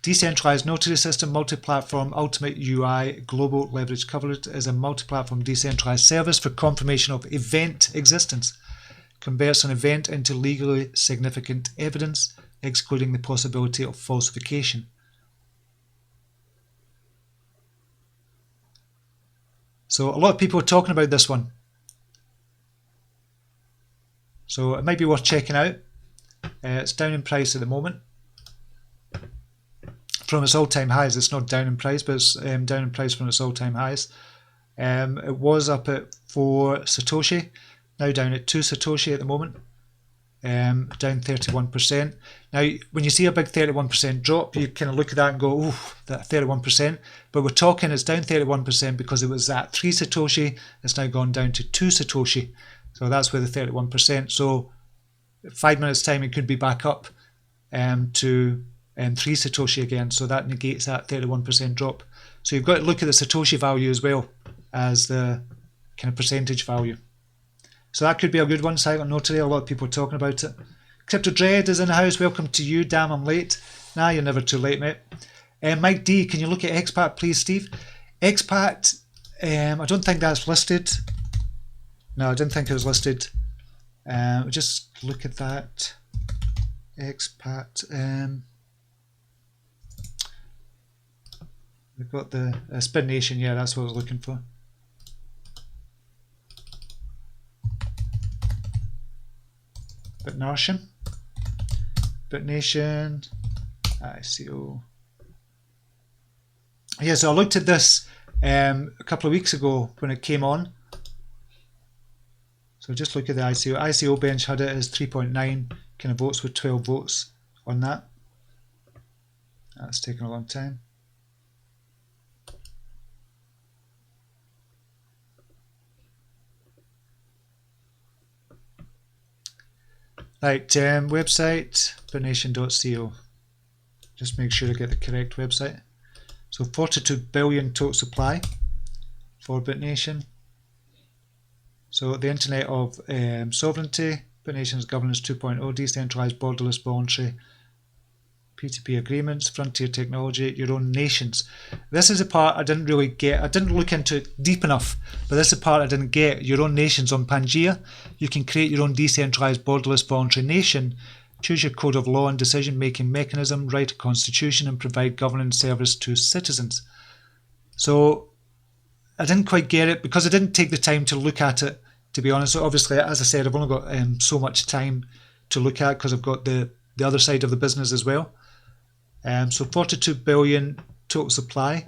Decentralized notary system, multi-platform, ultimate UI, global leverage coverage is a multi-platform decentralized service for confirmation of event existence. Converts an event into legally significant evidence, excluding the possibility of falsification. So a lot of people are talking about this one. So it might be worth checking out. It's down in price at the moment. From its all-time highs, it's not down in price, but it's down in price from its all-time highs. It was up at 4 Satoshi, now down at 2 Satoshi at the moment, down 31%. Now, when you see a big 31% drop, you kind of look at that and go, "Ooh, that 31%." But we're talking it's down 31% because it was at 3 Satoshi. It's now gone down to 2 Satoshi. So that's where the 31%. So 5 minutes time, it could be back up to 3 Satoshi again, so that negates that 31% drop. So you've got to look at the Satoshi value as well as the kind of percentage value. So that could be a good one, silent notary. A lot of people are talking about it. Crypto Dread is in the house. Welcome to you. Damn, I'm late. Nah, you're never too late, mate. Mike D, can you look at Expat, please, Steve? Expat, I don't think that's listed. No, I didn't think it was listed. Just look at that. Expat. We've got the Spin Nation, yeah, that's what I was looking for. BitNation, ICO. Yeah, so I looked at this a couple of weeks ago when it came on. So just look at the ICO. ICO bench had it as 3.9 kind of votes with 12 votes on that. That's taken a long time. Right, website, bitnation.co. Just make sure I get the correct website. So 42 billion total supply for BitNation. So the Internet of Sovereignty, BitNation's Governance 2.0, decentralized, borderless, voluntary, P2P agreements, frontier technology, your own nations. This is a part I didn't really get. I didn't look into it deep enough, but this is the part I didn't get. Your own nations on Pangea. You can create your own decentralized, borderless, voluntary nation, choose your code of law and decision-making mechanism, write a constitution, and provide governance service to citizens. So I didn't quite get it because I didn't take the time to look at it, to be honest. So obviously, as I said, I've only got so much time to look at because I've got the other side of the business as well. So 42 billion total supply,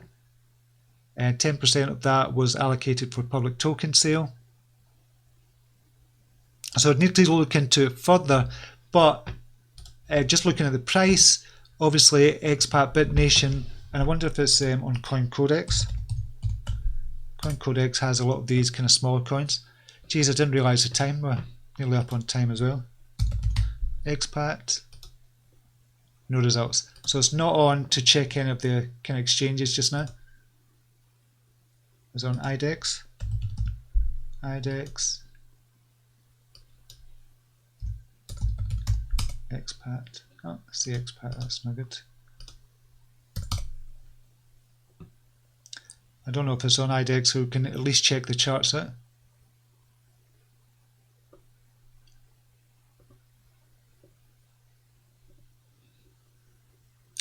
and 10% of that was allocated for public token sale. So I'd need to look into it further, but just looking at the price, obviously Expat, BitNation, and I wonder if it's on CoinCodex. CoinCodex has a lot of these kind of smaller coins. Geez, I didn't realise the time. We're nearly up on time as well. Expat. No results. So it's not on to check any of the kind of exchanges just now. It's on IDEX. IDEX. Expat. Oh, I see Expat, that's no good. I don't know if it's on IDEX, so we can at least check the charts out.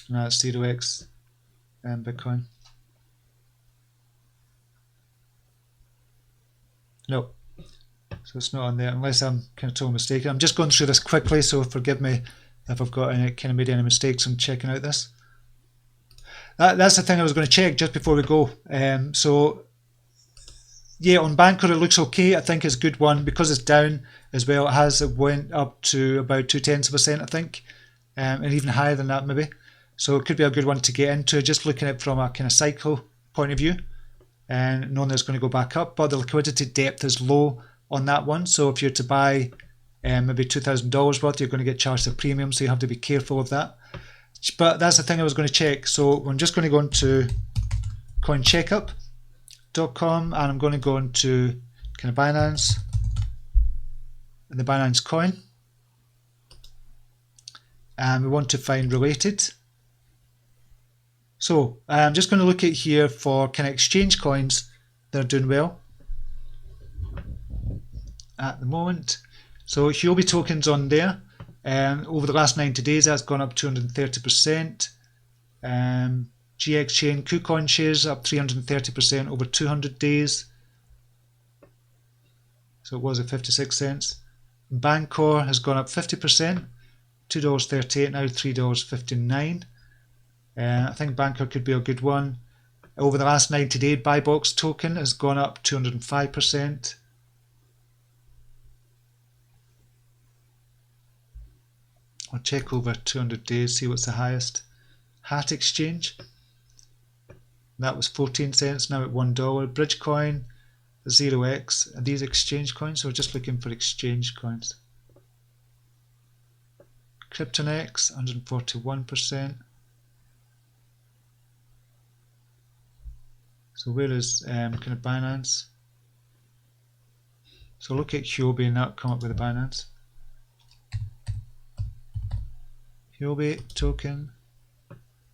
No, it's 0x and Bitcoin. No, so it's not on there unless I'm kind of totally mistaken. I'm just going through this quickly, so forgive me if I've got any kind of made any mistakes in checking out this. That's the thing I was going to check just before we go. So yeah, on Banker it looks okay. I think it's a good one because it's down as well. It went up to about 0.2%, I think, and even higher than that maybe. So it could be a good one to get into, just looking at it from a kind of cycle point of view, and knowing that it's going to go back up, but the liquidity depth is low on that one. So if you're to buy maybe $2,000 worth, you're going to get charged a premium, so you have to be careful of that. But that's the thing I was going to check. So I'm just going to go into coincheckup.com, and I'm going to go into kind of Binance and the Binance coin, and we want to find related. So I'm just going to look at here for kind of exchange coins that are doing well at the moment. So Huobi tokens on there. Over the last 90 days, that's gone up 230%. GX Chain KuCoin shares up 330% over 200 days. So it was at 56 cents. Bancor has gone up 50%, $2.38 now, $3.59. I think Bancor could be a good one. Over the last 90 days, BuyBox token has gone up 205%. I'll check over 200 days, see what's the highest. Hat Exchange, that was 14 cents, now at $1. Bridgecoin, 0x. Are these exchange coins? So we're just looking for exchange coins. Kryptonex, 141%. So where is kind of Binance? So look at Huobi and that'll come up with a Binance. Huobi token,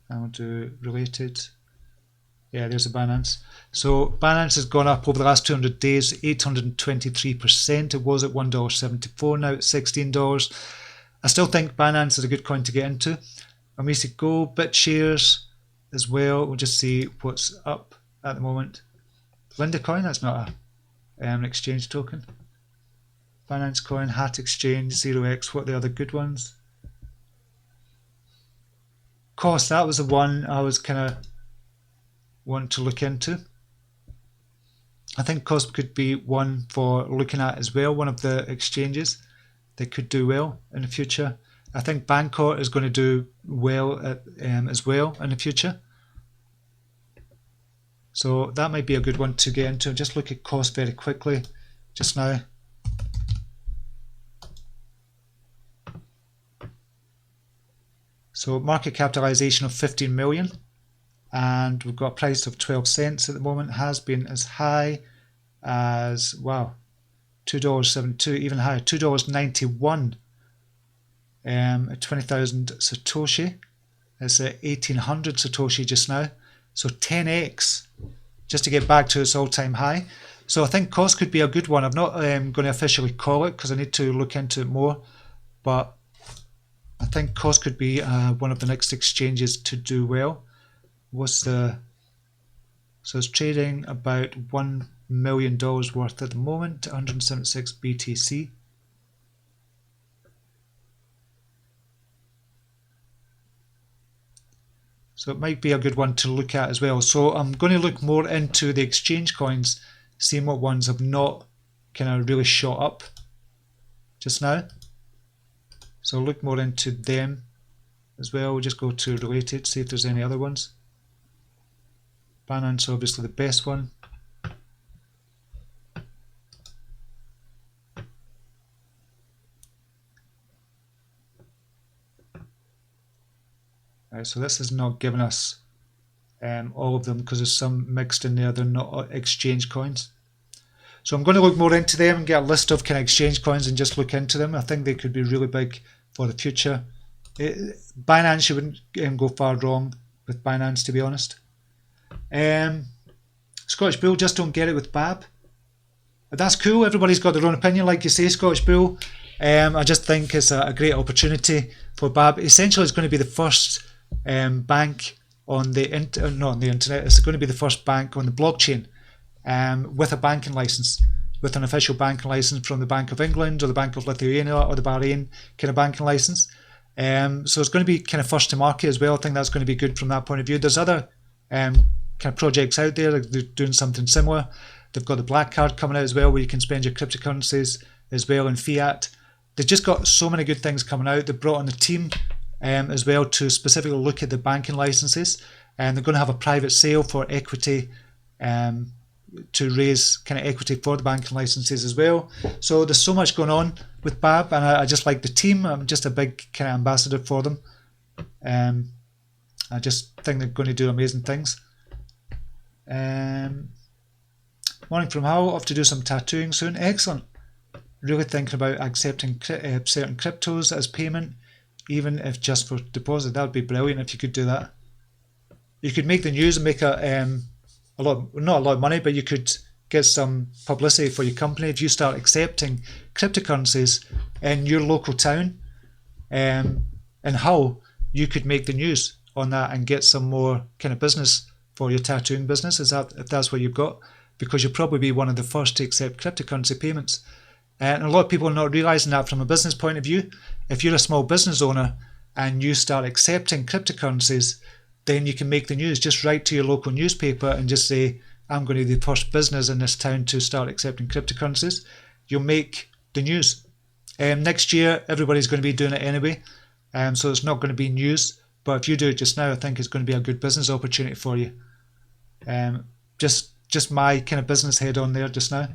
and we'll do related. Yeah, there's a Binance. So Binance has gone up over the last 200 days, 823%. It was at $1.74, now at $16. I still think Binance is a good coin to get into. And we see Go, BitShares as well. We'll just see what's up at the moment. Linda coin, that's not an exchange token. Binance coin, Hat Exchange, 0x. What are the other good ones? Cost, that was the one I was kind of wanting to look into. I think Cost could be one for looking at as well, one of the exchanges that could do well in the future. I think Bancor is going to do well as well in the future. So that might be a good one to get into. Just look at Cost very quickly just now. So market capitalization of 15 million, and we've got a price of 12 cents at the moment. Has been as high as, wow, $2.72, even higher, $2.91 at 20,000 Satoshi. It's at 1,800 Satoshi just now. So 10x just to get back to its all-time high. So I think Cost could be a good one. I'm not going to officially call it because I need to look into it more, but I think Cost could be one of the next exchanges to do well. So it's trading about $1 million worth at the moment, 176 BTC. So it might be a good one to look at as well. So I'm going to look more into the exchange coins, seeing what ones have not kind of really shot up just now. So I'll look more into them as well. We'll just go to related, see if there's any other ones. Binance, obviously the best one. Right, so this is not giving us all of them because there's some mixed in there. They're not exchange coins. So I'm going to look more into them and get a list of kind of exchange coins and just look into them. I think they could be really big for the future. Binance, you wouldn't go far wrong with Binance, to be honest. Scottish Bull, just don't get it with BABB. But that's cool. Everybody's got their own opinion, like you say, Scottish Bull. I just think it's a great opportunity for BABB. Essentially, it's going to be the first bank on the not on the internet. It's going to be the first bank on the blockchain with a banking license, with an official banking license from the Bank of England or the Bank of Lithuania or the Bahrain kind of banking license. So it's going to be kind of first to market as well. I think that's going to be good from that point of view. There's other kind of projects out there that are doing something similar. They've got the black card coming out as well, where you can spend your cryptocurrencies as well in fiat. They've just got so many good things coming out. They've brought on the team as well to specifically look at the banking licenses, and they're going to have a private sale for equity to raise kind of equity for the banking licenses as well. So there's so much going on with BABB, and I just like the team. I'm just a big kind of ambassador for them. I just think they're going to do amazing things. Morning from Hull, off to do some tattooing soon. Excellent. Really thinking about accepting certain cryptos as payment, even if just for deposit. That would be brilliant if you could do that. You could make the news and make not a lot of money, but you could get some publicity for your company if you start accepting cryptocurrencies in your local town. In Hull, you could make the news on that and get some more kind of business for your tattooing business, if that's what you've got, because you'll probably be one of the first to accept cryptocurrency payments. And a lot of people are not realising that from a business point of view. If you're a small business owner and you start accepting cryptocurrencies, then you can make the news. Just write to your local newspaper and just say, I'm going to be the first business in this town to start accepting cryptocurrencies. You'll make the news. Next year, everybody's going to be doing it anyway, so it's not going to be news. But if you do it just now, I think it's going to be a good business opportunity for you. Just my kind of business head on there just now.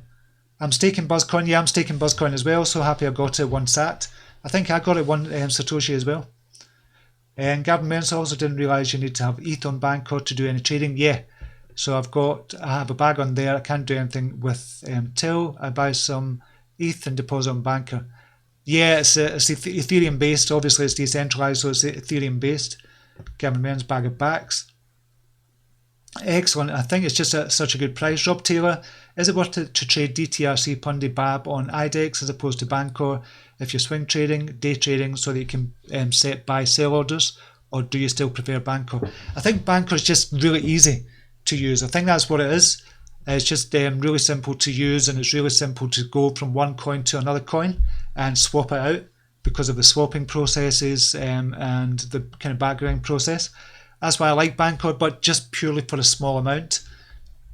I'm staking Buzzcoin. Yeah, I'm staking Buzzcoin as well. So happy I got it 1 sat. I think I got it 1 Satoshi as well. And Gavin Mensa also didn't realise you need to have ETH on Bancor to do any trading. Yeah, so I have a bag on there. I can't do anything with till I buy some ETH and deposit on Bancor. Yeah, it's Ethereum based. Obviously, it's decentralised, so it's Ethereum based. Gavin Men's bag of backs. Excellent. I think it's just such a good price. Rob Taylor, is it worth it to trade DTRC Pundi BABB on IDEX as opposed to Bancor if you're swing trading, day trading, so that you can set buy sell orders, or do you still prefer Bancor? I think Bancor is just really easy to use. I think that's what it is. It's just really simple to use, and it's really simple to go from one coin to another coin and swap it out because of the swapping processes and the kind of background process. That's why I like Bancor, but just purely for a small amount.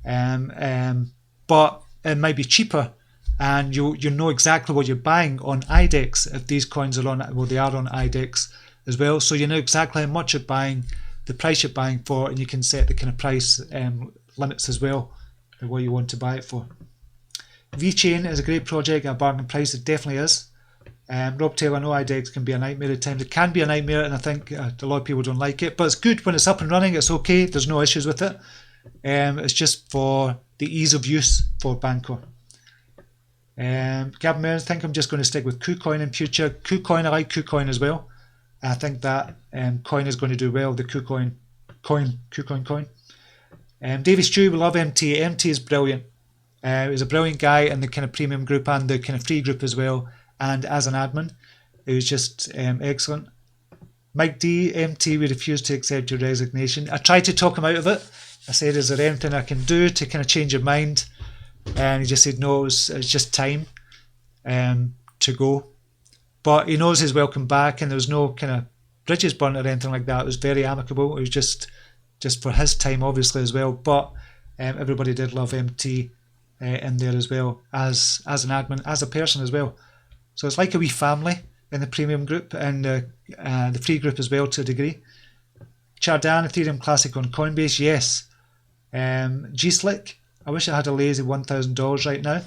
But it might be cheaper, and you know exactly what you're buying on IDEX if these coins are on, well, they are on IDEX as well. So you know exactly how much you're buying, the price you're buying for, and you can set the kind of price limits as well, what you want to buy it for. VeChain is a great project at a bargain price. It definitely is. Rob Taylor, I know IDEX can be a nightmare at times. It can be a nightmare, and I think a lot of people don't like it, but it's good when it's up and running. It's okay. There's no issues with it. It's just for the ease of use for Bancor. Gavin Mearns, I think I'm just going to stick with KuCoin in future. KuCoin, I like KuCoin as well. I think that coin is going to do well. The KuCoin coin. Davey Stew, we love MT. MT is brilliant. He's a brilliant guy in the kind of premium group and the kind of free group as well. And as an admin, he was just excellent. Mike D, MT, we refuse to accept your resignation. I tried to talk him out of it. I said, is there anything I can do to kind of change your mind? And he just said, no, it's just time to go. But he knows he's welcome back, and there was no kind of bridges burnt or anything like that. It was very amicable. It was just for his time, obviously, as well. But everybody did love MT in there as well, as an admin, as a person as well. So it's like a wee family in the premium group and the free group as well to a degree. Chardan, Ethereum Classic on Coinbase, yes. G-Slick, I wish I had a lazy $1,000 right now.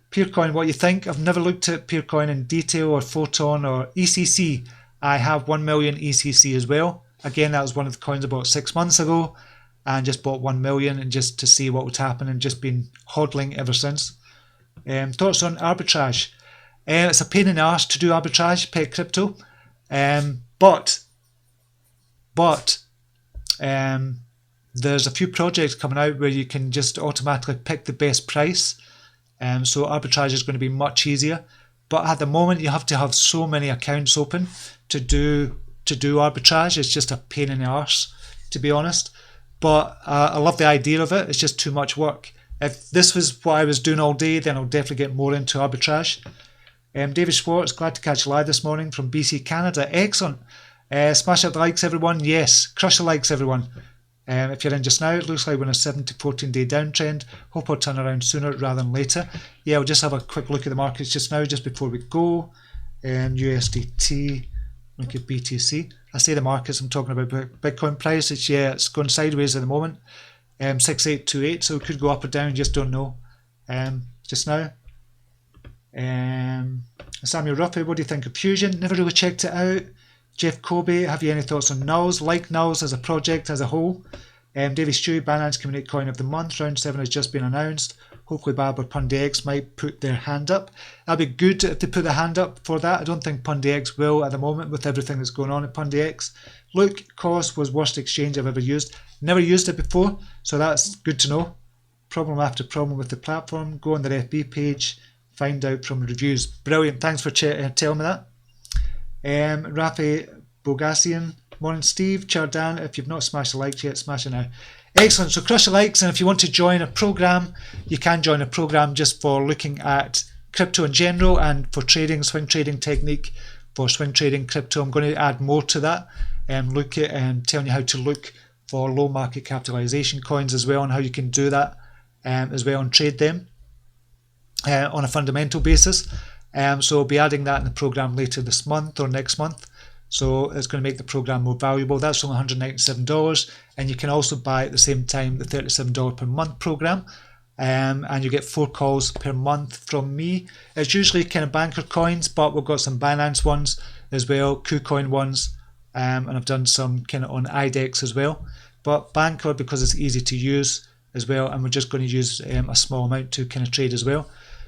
Peercoin, what you think? I've never looked at Peercoin in detail, or Photon or ECC. I have 1 million ECC as well. Again, that was one of the coins I bought 6 months ago, and just bought 1 million and just to see what would happen, and just been hodling ever since. Thoughts on arbitrage? It's a pain in the arse to do arbitrage, pet crypto, but there's a few projects coming out where you can just automatically pick the best price, so arbitrage is going to be much easier. But at the moment, you have to have so many accounts open to do arbitrage. It's just a pain in the arse, to be honest. But I love the idea of it. It's just too much work. If this was what I was doing all day, then I'll definitely get more into arbitrage. David Schwartz, glad to catch you live this morning from BC, Canada. Excellent. Smash up the likes, everyone. Yes, crush the likes, everyone. If you're in just now, it looks like we're in a 7 to 14 day downtrend. Hope I'll turn around sooner rather than later. Yeah, we'll just have a quick look at the markets just now, just before we go. USDT, Look at BTC. I say the markets, I'm talking about Bitcoin price. It's going sideways at the moment. 6828, so it could go up or down, just don't know. Just now. Samuel Ruffy, what do you think of Fusion? Never really checked it out. Jeff Kobe, have you any thoughts on Nulls? Like Nulls as a project as a whole. Davey Stewie, Binance Community Coin of the Month. Round 7 has just been announced. Hopefully BABB or PundyX might put their hand up. That'd be good if they put their hand up for that. I don't think PundyX will at the moment with everything that's going on at PundyX. Look, COS was worst exchange I've ever used. Never used it before, so that's good to know. Problem after problem with the platform. Go on their FB page, find out from reviews. Brilliant, thanks for telling me that. Rafi Bogassian. Morning Steve. Chardan, if you've not smashed a like yet, smash it now. Excellent, so crush the likes, and if you want to join a program, you can join a program just for looking at crypto in general and for trading, swing trading technique for swing trading crypto. I'm going to add more to that and look at telling you how to look for low market capitalization coins as well, and how you can do that as well and trade them on a fundamental basis. So I'll be adding that in the program later this month or next month. So it's going to make the program more valuable. That's only $197, and you can also buy at the same time the $37 per month program, and you get 4 calls per month from me. It's usually kind of banker coins, but we've got some Binance ones as well, KuCoin ones, and I've done some kind of on IDEX as well. But banker, because it's easy to use as well, and we're just going to use a small amount to kind of trade as well.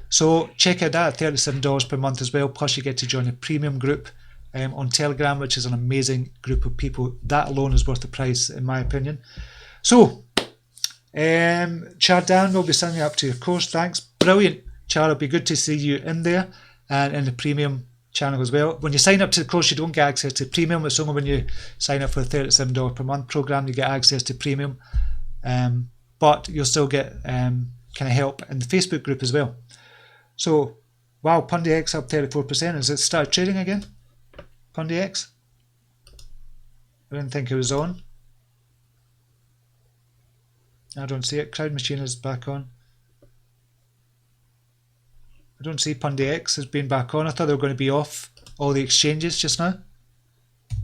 So check out that, $37 per month as well, plus you get to join a premium group on Telegram, which is an amazing group of people. That alone is worth the price, in my opinion. So, Chardan will be signing up to your course. Thanks. Brilliant, Char. It'll be good to see you in there and in the premium channel as well. When you sign up to the course, you don't get access to premium. It's only when you sign up for the $37 per month program you get access to premium. But you'll still get kind of help in the Facebook group as well. So, wow, PundyX up 34%. Has it started trading again? PundyX? I didn't think it was on. I don't see it. Crowd Machine is back on. I don't see PundyX has been back on. I thought they were going to be off all the exchanges just now.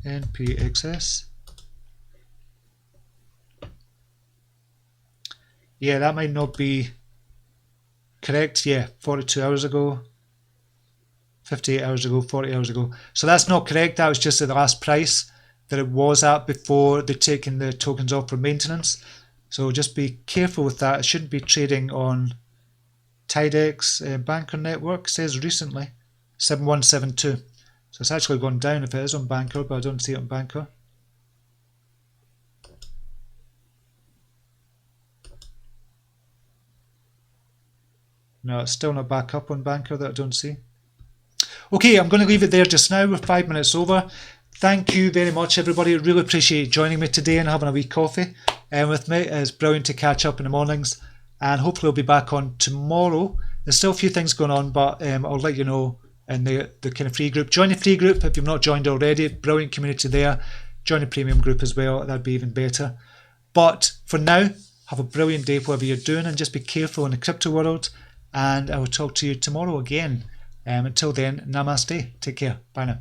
NPXS. Yeah, that might not be correct. Yeah, 42 hours ago. 58 hours ago, 40 hours ago. So that's not correct. That was just at the last price that it was at before they'd taken the tokens off for maintenance. So just be careful with that. It shouldn't be trading on Tidex Banker Network. It says recently 7172. So it's actually gone down if it is on Banker, but I don't see it on Banker. No, it's still not back up on Banker that I don't see. Okay, I'm going to leave it there just now. We're 5 minutes over. Thank you very much, everybody. Really appreciate you joining me today and having a wee coffee with me. It's brilliant to catch up in the mornings, and hopefully I'll be back on tomorrow. There's still a few things going on, but I'll let you know in the kind of free group. Join the free group if you've not joined already. Brilliant community there. Join the premium group as well. That'd be even better. But for now, have a brilliant day whatever you're doing, and just be careful in the crypto world. And I will talk to you tomorrow again. Until then, namaste. Take care. Bye now.